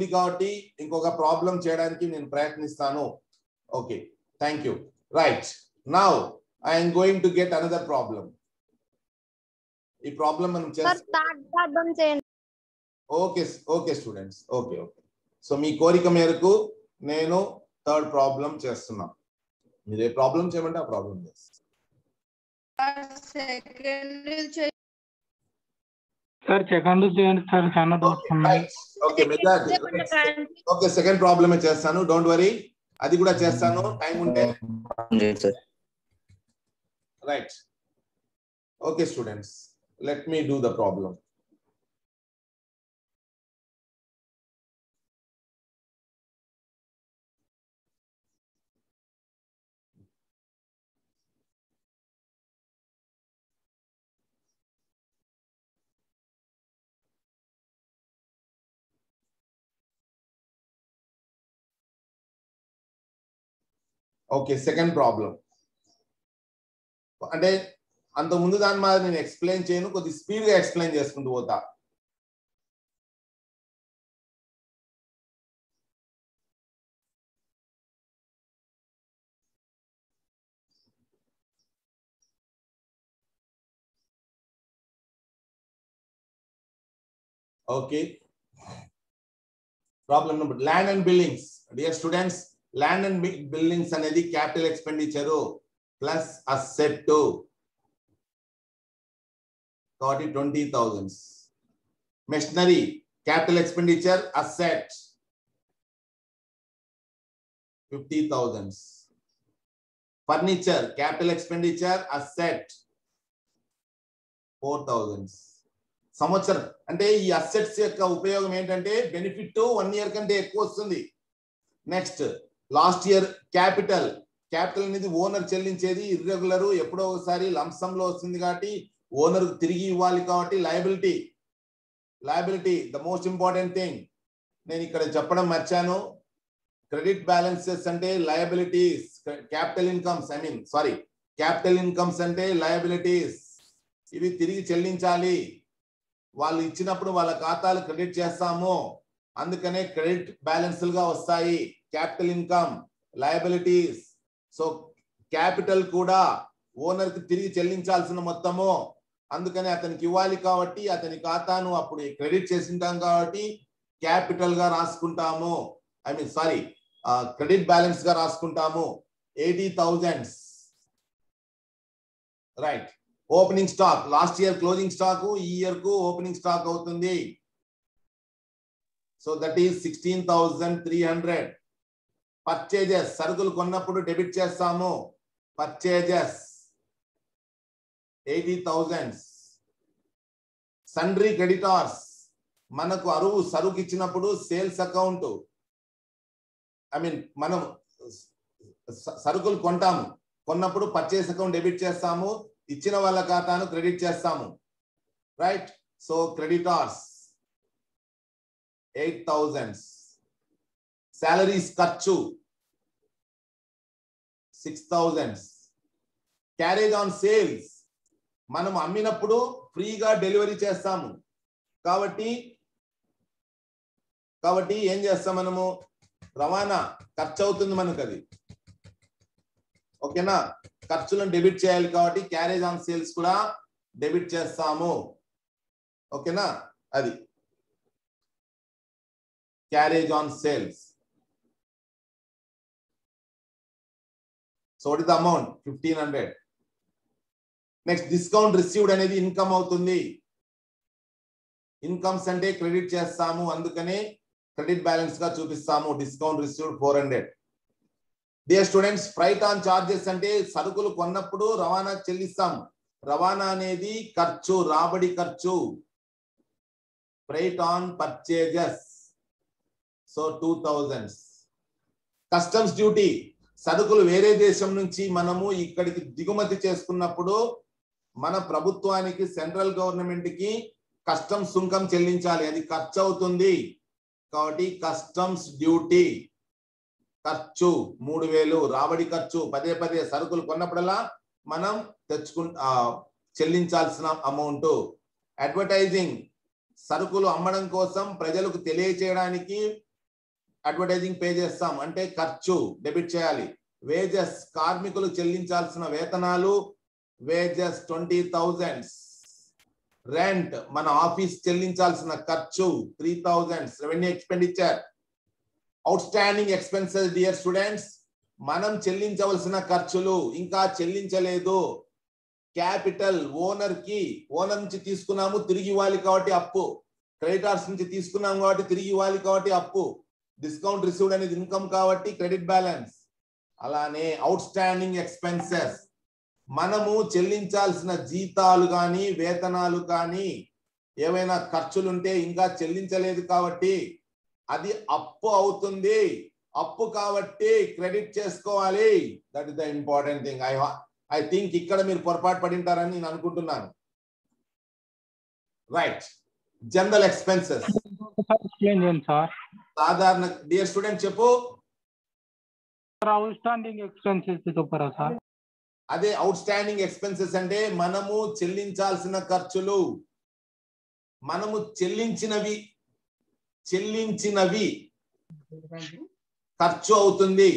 కాబట్టి ఇంకొక ప్రాబ్లం చేయడానికి నేను ప్రయత్నిస్తాను. Okay, thank you. Right, now I'm going to get another problem. ఈ ప్రాబ్లం మనం చేస్తాం. Okay okay students, okay okay. So మీ కోరిక మేరకు నేను థర్డ్ ప్రాబ్లం చేస్తున్నా. మీరు ఏ ప్రాబ్లం చేయమంటే ఆ ప్రాబ్లం చేస్తాను. సార్ సెకండ్ చేయండి సార్, చాలా డౌట్స్ ఉన్నాయి. ఓకే మెథడ్, ఓకే సెకండ్ ప్రాబ్లమే చేస్తాను, డోంట్ వరీ. అది కూడా చేస్తాను టైం ఉంటే. Right, okay students, let me do the problem. Okay, second problem అంటే అంత ముందు దాని మీద నేను ఎక్స్ప్లెయిన్ చేయను, కొద్ది స్పీడ్ గా ఎక్స్ప్లెయిన్ చేసుకుంటూ పోతా. Okay, problem number land and buildings. Dear students, land and buildings అనేది క్యాపిటల్ ఎక్స్పెండిచర్ ప్లస్ అసెట్ కాబట్టి 20,000. Machinery capital expenditure asset 50,000. Furniture capital expenditure asset 4,000. సంవత్సరం అంటే ఈ అసెట్స్ యొక్క ఉపయోగం ఏంటంటే బెనిఫిట్ 1 year కంటే ఎక్కువ వస్తుంది. నెక్స్ట్ లాస్ట్ ఇయర్ క్యాపిటల్ అనేది ఓనర్ చెల్లించేది, ఇర్రెగ్యులర్ ఎప్పుడో ఒకసారి లంసమ్ లో వస్తుంది కాబట్టి ఓనర్ తిరిగి ఇవ్వాలి కాబట్టి liability the most important thing. నేను ఇక్కడ చెప్పడం మర్చాను, క్రెడిట్ బ్యాలెన్సెస్ అంటే లయబిలిటీస్, క్యాపిటల్ ఇన్కమ్స్ అంటే లయబిలిటీస్. ఇవి తిరిగి చెల్లించాలి, వాళ్ళు ఇచ్చినప్పుడు వాళ్ళ ఖాతాలు క్రెడిట్ చేస్తాము, అందుకనే క్రెడిట్ బ్యాలెన్స్లుగా వస్తాయి. Capital income, liabilities. So capital కూడా ఓనర్ కి తిరిగి చెల్లించాల్సిన మొత్తము, అందుకని అతనికి ఇవ్వాలి కాబట్టి అతని ఖాతాను అప్పుడు క్రెడిట్ చేసింటాం కాబట్టి క్యాపిటల్ గా రాసుకుంటాము. క్రెడిట్ బ్యాలెన్స్ గా రాసుకుంటాము. 80,000. Right, opening stock last year closing stock ఈ ఇయర్ కు ఓపెనింగ్ స్టాక్ అవుతుంది. So that is 16,300. పర్చేజెస్ సరుకులు కొన్నప్పుడు డెబిట్ చేస్తాము, పర్చేజెస్ 80,000. సండ్రీ క్రెడిటార్స్ మనకు సరుకు ఇచ్చినప్పుడు సేల్స్ అకౌంట్, మనం సరుకులు కొన్నప్పుడు పర్చేస్ అకౌంట్ డెబిట్ చేస్తాము, ఇచ్చిన వాళ్ళ ఖాతాను క్రెడిట్ చేస్తాము. Right, so creditors 8,000. సాలరీస్ ఖర్చు 6,000. క్యారేజ్ ఆన్ సేల్స్ మనం అమ్మినప్పుడు ఫ్రీగా డెలివరీ చేస్తాము కాబట్టి ఏం చేస్తాం, మనము రవాణా ఖర్చు అవుతుంది మనకు, అది ఓకేనా. ఖర్చులను డెబిట్ చేయాలి కాబట్టి క్యారేజ్ ఆన్ సేల్స్ కూడా డెబిట్ చేస్తాము, ఓకేనా. అది carriage on sales. So what is the amount 1,500. Next discount received అనేది ఇన్కమ్ అవుతుంది. ఇన్కమ్స్ అంటే క్రెడిట్ చేస్తాము, అందుకనే క్రెడిట్ బ్యాలెన్స్ గా చూపిస్తాము. Discount received 400. Dear students, freight on charges అంటే సరుకులు కొన్నప్పుడు రవాణా చెల్లిస్తాము. రవాణా అనేది ఖర్చు, రాబడి ఖర్చు. Freight on purchases, so 2,000. Customs duty సరుకులు వేరే దేశం నుంచి మనము ఇక్కడికి దిగుమతి చేసుకున్నప్పుడు మన ప్రభుత్వానికి, సెంట్రల్ గవర్నమెంట్ కి కస్టమ్స్ సుంకం చెల్లించాలి, అది ఖర్చు అవుతుంది కాబట్టి కస్టమ్స్ డ్యూటీ ఖర్చు 3,000. రాబడి ఖర్చు పదే సరుకులు కొన్నప్పుడల్లా మనం చెల్లించాల్సిన అమౌంట్. అడ్వర్టైజింగ్ సరుకులు అమ్మడం కోసం ప్రజలకు తెలియచేయడానికి అడ్వర్టైజింగ్ పే చేస్తాం అంటే ఖర్చు డెబిట్ చేయాలి. వేజెస్ కార్మికులు చెల్లించాల్సిన వేతనాలు వేజెస్ 20,000. రెంట్ మన ఆఫీస్ చెల్లించాల్సిన ఖర్చు 3,000. Revenue expenditure. Out standing expenses dear students, మనం చెల్లించవలసిన ఖర్చులు ఇంకా చెల్లించలేదు. క్యాపిటల్ ఓనర్ నుంచి తీసుకున్నాము తిరిగి ఇవ్వాలి కాబట్టి అప్పు. క్రెడిటార్స్ నుంచి తీసుకున్నాము కాబట్టి తిరిగి ఇవ్వాలి కాబట్టి అప్పు. డిస్కౌంట్ రిసీవ్డ్ అనేది ఇన్కమ్ కాబట్టి క్రెడిట్ బ్యాలెన్స్. అలానే అవుట్ స్టాండింగ్ ఎక్స్పెన్సెస్, మనము చెల్లించాల్సిన జీతాలు కానీ వేతనాలు కానీ ఏవైనా ఖర్చులుంటే ఇంకా చెల్లించలేదు కాబట్టి అది అప్పు అవుతుంది. అప్పు కాబట్టి క్రెడిట్ చేసుకోవాలి. That is the important thing. I think ఇక్కడ మీరు పొరపాటు పడింటారని నేను అనుకుంటున్నాను. రైట్. జనరల్ ఎక్స్పెన్సెస్ సాధారణ డియర్ స్టూడెంట్ చెప్పు. అవుట్ స్టాండింగ్ ఎక్స్పెన్సెస్ చెప్పరా సార్? అదే అవుట్ స్టాండింగ్ ఎక్స్పెన్సెస్ అంటే మనము చెల్లించాల్సిన ఖర్చులు, మనము చెల్లించినవి ఖర్చు అవుతుంది.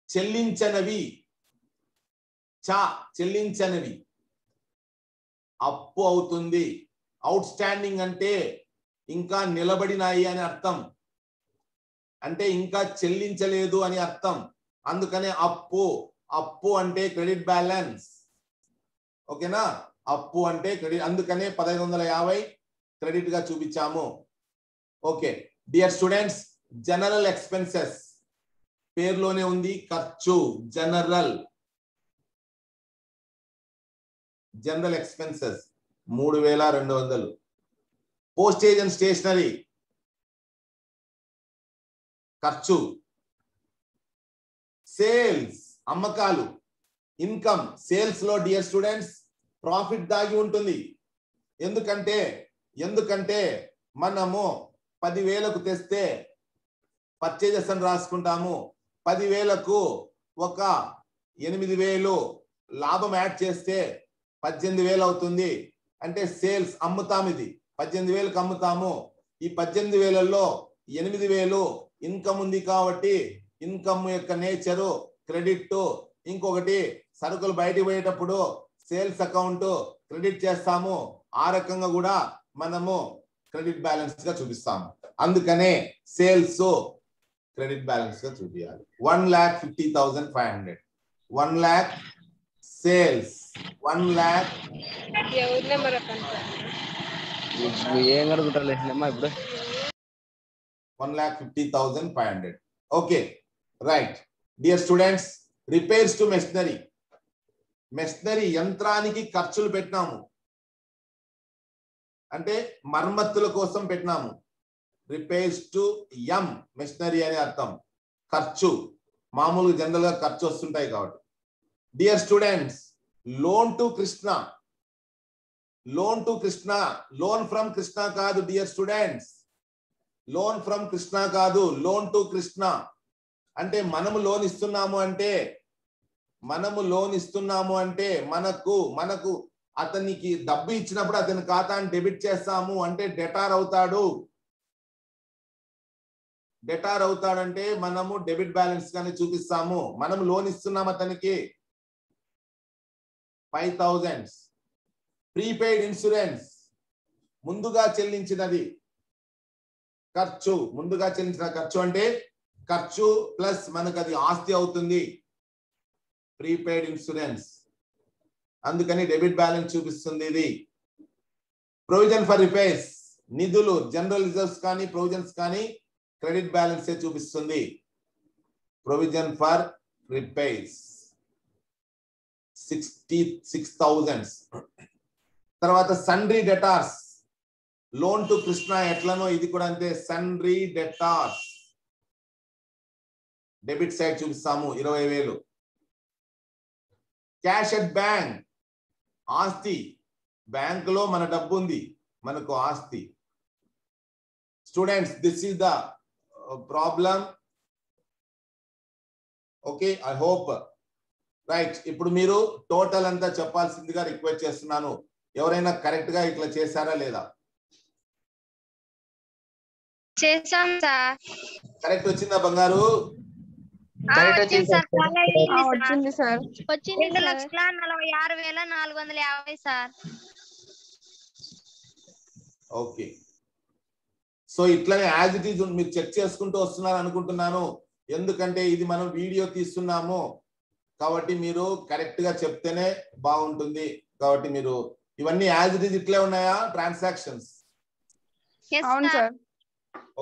చెల్లించనివి అప్పు అవుతుంది. అవుట్ స్టాండింగ్ అంటే ఇంకా నిలబడినాయి అని అర్థం, అంటే ఇంకా చెల్లించలేదు అని అర్థం. అందుకనే అప్పు అంటే క్రెడిట్ బ్యాలెన్స్. ఓకేనా? అప్పు అంటే క్రెడిట్. అందుకనే 1550 క్రెడిట్ గా చూపించాము. Okay dear students, general expenses పేరులోనే ఉంది ఖర్చు. General expenses 3200. Postage and stationery ఖర్చు. సేల్స్ అమ్మకాలు, ఇన్కమ్. సేల్స్ లో డియర్ స్టూడెంట్స్ ప్రాఫిట్ దాగి ఉంటుంది. ఎందుకంటే మనము 10,000కు తెస్తే పర్చేజెస్ అని రాసుకుంటాము. 10,000కు ఒక 8,000 లాభం యాడ్ చేస్తే 18,000 అవుతుంది. అంటే సేల్స్ అమ్ముతాము. ఇది 18,000కు అమ్ముతాము. ఈ 18,000లో 8,000 ఇన్కమ్ ఉంది కాబట్టి ఇన్కమ్ యొక్క నేచరు క్రెడిట్. ఇంకొకటి సరుకులు బయటికి పోయేటప్పుడు సేల్స్ అకౌంట్ క్రెడిట్ చేస్తాము. ఆ రకంగా కూడా మనము క్రెడిట్ బ్యాలెన్స్ గా చూపిస్తాము. అందుకనే సేల్స్ క్రెడిట్ బ్యాలెన్స్ గా చూపించాలి. 1,50,500. 1 lakh sales. 1 lakh 1,50,500. Okay right. Dear students, repairs to machinery. Machinery యంత్రానికి ఖర్చులు పెట్టినాము, అంటే మరమ్మతుల కోసం పెట్టినాము. రిపేర్స్ టు మెషినరీ అని అర్థం. ఖర్చు మామూలుగా జనరల్ గా ఖర్చు వస్తుంటాయి కాబట్టి. Dear students, loan to Krishna. Loan from Krishna కాదు dear students. Loan from Krishna కాదు, లోన్ టు కృష్ణ. అంటే మనము లోన్ ఇస్తున్నాము అంటే మనకు అతనికి డబ్బు ఇచ్చినప్పుడు అతని ఖాతాని డెబిట్ చేస్తాము అంటే డెటార్ అవుతాడంటే మనము డెబిట్ బ్యాలెన్స్ గానే చూపిస్తాము. మనం లోన్ ఇస్తున్నాం అతనికి 5,000. ప్రీపెయిడ్ ఇన్సూరెన్స్ ముందుగా చెల్లించినది ఖర్చు. ముందుగా చెల్లించిన ఖర్చు అంటే ఖర్చు ప్లస్ మనకు అది ఆస్తి అవుతుంది. ప్రీపెయిడ్ ఇన్సూరెన్స్, అందుకని డెబిట్ బ్యాలెన్స్ చూపిస్తుంది ఇది. ప్రొవిజన్ ఫర్ రిపేర్స్ నిధులు, జనరల్ రిజర్వ్స్ కానీ ప్రొవిజన్స్ కానీ క్రెడిట్ బ్యాలెన్స్ చూపిస్తుంది. Provision for repairs 66,000. తర్వాత సన్రీ డెటార్స్. లోన్ టు కృష్ణ ఎట్లనో ఇది కూడా అంతే. సన్రీ డెటార్స్ డెబిట్ సైడ్ చూపిస్తాము 20,000. క్యాష్ అట్ బ్యాంక్ ఆస్తి. బ్యాంకులో మన డబ్బు ఉంది, మనకు ఆస్తి. Students, this is the problem. Okay, I hope right. ఇప్పుడు మీరు టోటల్ అంతా చెప్పాల్సిందిగా రిక్వెస్ట్ చేస్తున్నాను. ఎవరైనా కరెక్ట్ గా ఇట్లా చేశారా లేదా? చేసాం సార్. కరెక్ట్ వచ్చిందా బంగారు? వచ్చింది సార్. వచ్చింది సార్. 2,46,450 సార్. ఓకే, సో ఇట్లానే యాజ్ ఇట్ ఈజ్ మీరు చెక్ చేసుకుంటూ వస్తున్నారు అనుకుంటున్నాను. ఎందుకంటే ఇది మనం వీడియో తీస్తున్నాము కాబట్టి మీరు కరెక్ట్ గా చెప్తేనే బాగుంటుంది. కాబట్టి మీరు ఇవన్నీ యాజ్ ఇట్ ఈజ్ ఇట్లే ఉన్నాయా ట్రాన్సాక్షన్స్? అవును సార్.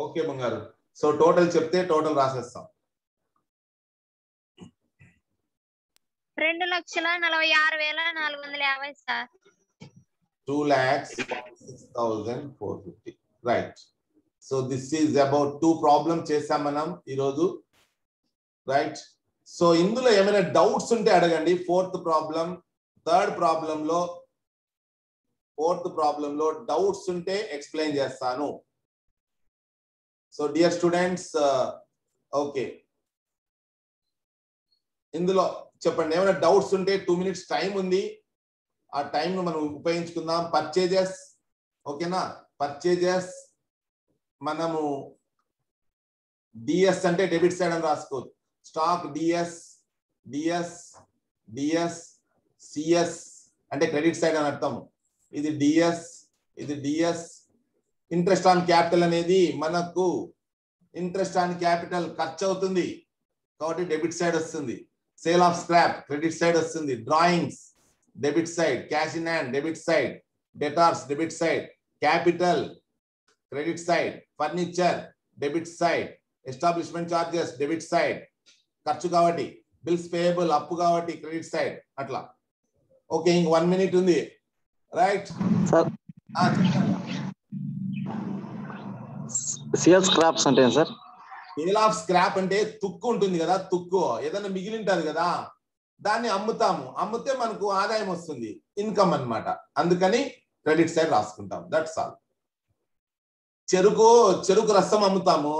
ఓకే బంగారు, సో టోటల్ చెప్తే టోటల్ రాసేస్తాం. 2,46,450 sir. 2,46,450 right. So this is about 2 problem చేసాం మనం ఈరోజు, రైట్. సో ఇందులో ఏమైనా డౌట్స్ ఉంటే అడగండి. ఫోర్త్ ప్రాబ్లంలో డౌట్స్ ఉంటే ఎక్స్ప్లెయిన్ చేస్తాను. సో డియర్ స్టూడెంట్స్, ఓకే, ఇందులో చెప్పండి ఏమైనా డౌట్స్ ఉంటే. 2 minutes టైం ఉంది, ఆ టైం ను మనం ఉపయోగించుకుందాం. పర్చేజెస్, ఓకేనా? పర్చేజెస్ మనము డిఎస్ అంటే డెబిట్ సైడ్ అని రాసుకోవచ్చు. స్టాక్ డిఎస్, సిఎస్ అంటే క్రెడిట్ సైడ్ అని అర్థం. ఇది డిఎస్. ఇంట్రెస్ట్ ఆన్ క్యాపిటల్ అనేది మనకు ఇంట్రెస్ట్ ఆన్ క్యాపిటల్ ఖర్చు అవుతుంది కాబట్టి డెబిట్ సైడ్ వస్తుంది. Sale of scrap credit side వస్తుంది. Drawings debit side. Cash in hand debit side. Debtors debit side. Capital credit side. Furniture debit side. Establishment charges debit side ఖర్చు కాబట్టి. Bills payable అప్పు కాబట్టి credit side. అట్లా okay. ఇంక 1 minute ఉంది, right sir? Sale scraps అంటే sir? Sale of scrap అంటే తుక్కు ఉంటుంది కదా, తుక్కు ఏదైనా మిగిలింటది కదా, దాన్ని అమ్ముతాము. అమ్మితే మనకు ఆదాయం వస్తుంది, ఇన్కమ్ అన్నమాట. అందుకని క్రెడిట్ సైడ్ రాసుకుంటాం. That's all. చెరుకు రసం అమ్ముతాము,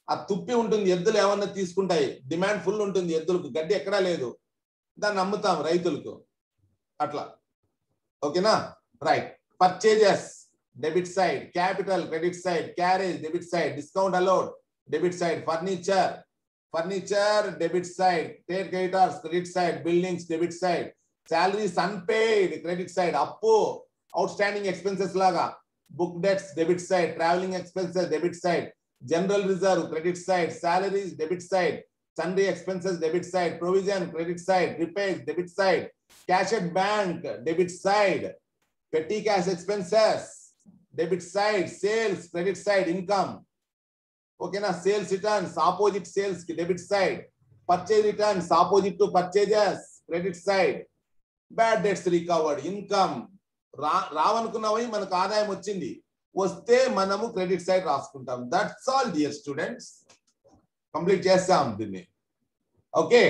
ఆ తుప్పి ఉంటుంది, ఎద్దులు ఏమన్నా తీసుకుంటాయి, డిమాండ్ ఫుల్ ఉంటుంది ఎద్దులకు, గడ్డి ఎక్కడా లేదు, దాన్ని అమ్ముతాం రైతులకు. అట్లా ఓకేనా? Right. Purchases debit side. Capital credit side. Carriage debit side. Discount allowed debit side. Furniture debit side. Trade creditors credit side. Buildings debit side. Salaries unpaid credit side. అప్పు అవుట్ స్టాండింగ్ ఎక్స్పెన్సెస్ లాగా. Book debts debit side. Travelling expenses debit side. General reserve credit side. Salaries debit side. sundry expenses debit side. Provision credit side. Repairs debit side. Cash at bank debit side. Petty cash expenses debit side. Sales credit side. Income okay na? Sales returns opposite sales ki debit side. Purchase returns opposite to purchases credit side. Bad debts recovered income. రావనుకున్నవి మనకు ఆదాయం వచ్చింది, వస్తే మనము credit side రాసుకుంటాం. That's all dear students. Complete చేస్తాం దీన్ని. Okay.